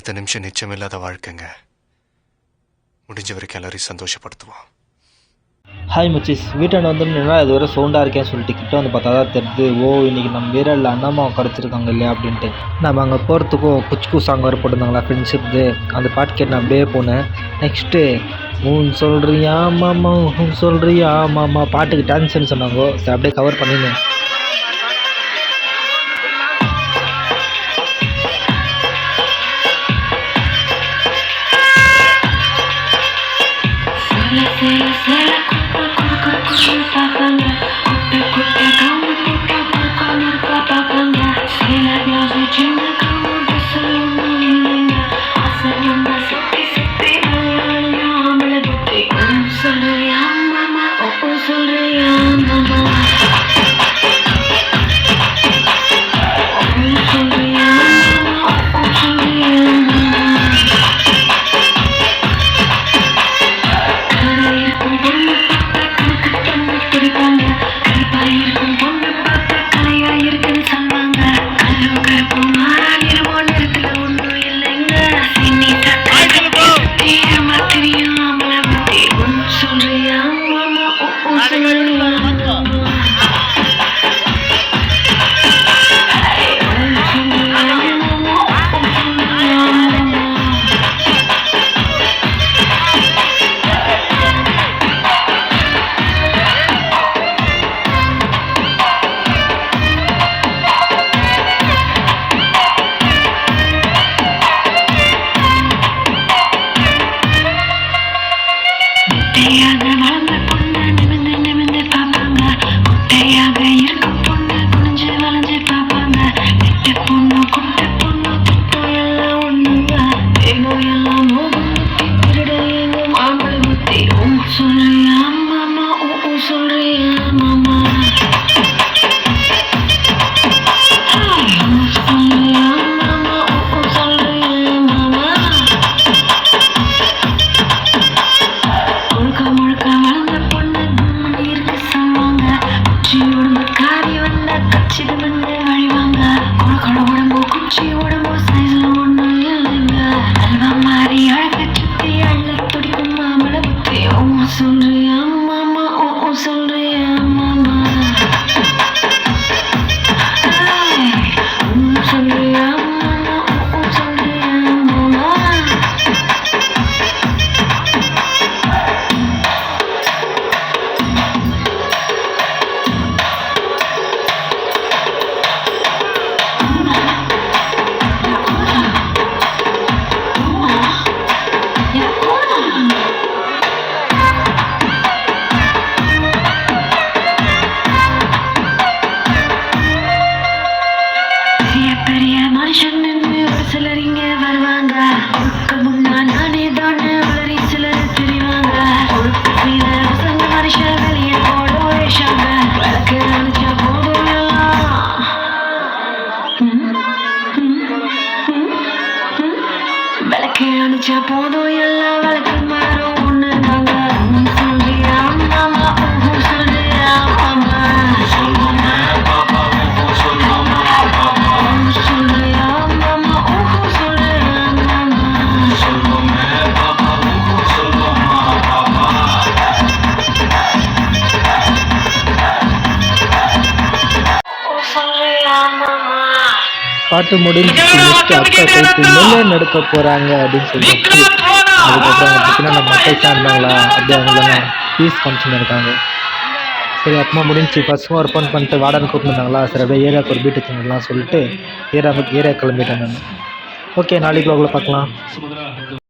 அடுத்த நிமிஷம் நிச்சயமில்லாத வாழ்க்கைங்க. முடிஞ்ச வரைக்கும் எல்லாரையும் சந்தோஷப்படுத்துவோம். ஹாய் மச்சிஸ், வீட்டாண்ட வந்து நின்னா இது வரை சவுண்டாக இருக்கேன்னு சொல்லிட்டு கிட்ட வந்து பார்த்தா தான் தெரியுது. இன்றைக்கி நம்ம வீரரில் அண்ணாமா கிடச்சிருக்காங்க இல்லையா அப்படின்ட்டு. நம்ம அங்கே போகிறதுக்கும் குச்கு சாங் வர போட்டிருந்தாங்களா ஃப்ரெண்ட்ஷிப்து, அந்த பாட்டு கேட்டு நான் அப்படியே போனேன். நெக்ஸ்ட்டு சொல்கிறியா மாமா சொல்கிறியா மாமா பாட்டுக்கு டான்ஸ்ன்னு சொன்னாங்க. சரி அப்படியே கவர் பண்ணினேன். போதும் எல்லாம் வழக்கு மாறும் ஒண்ணு தாங்க. சொல்றியா மாமா சொல்றியா மாமா சொல்றியா மாமா சொல்றியா மாமா பாட்டு முடிஞ்சு நெக்ஸ்ட் அக்கா கைத்து மேலே நடக்க போகிறாங்க அப்படின்னு சொல்லிட்டு அதுக்கப்புறம் பார்த்தீங்கன்னா நம்ம மக்கள் இருந்தாங்களா அப்படியே அவங்களாம் பீஸ் காமிச்சுன்னு இருக்காங்க. சரி அப்புறமா முடிஞ்சு பஸ்ஸும் ஒர்க் பண்ணிட்டு வாடகை கூப்பிட்டுருந்தாங்களா. சரி அப்படியே ஏரியாவுக்கு ஒரு பீட்டு தந்துடலாம் சொல்லிட்டு ஏரியா கிளம்பிட்டேன் நான். ஓகே, நாளைக்கு வ்ளாகில் பார்க்கலாம்.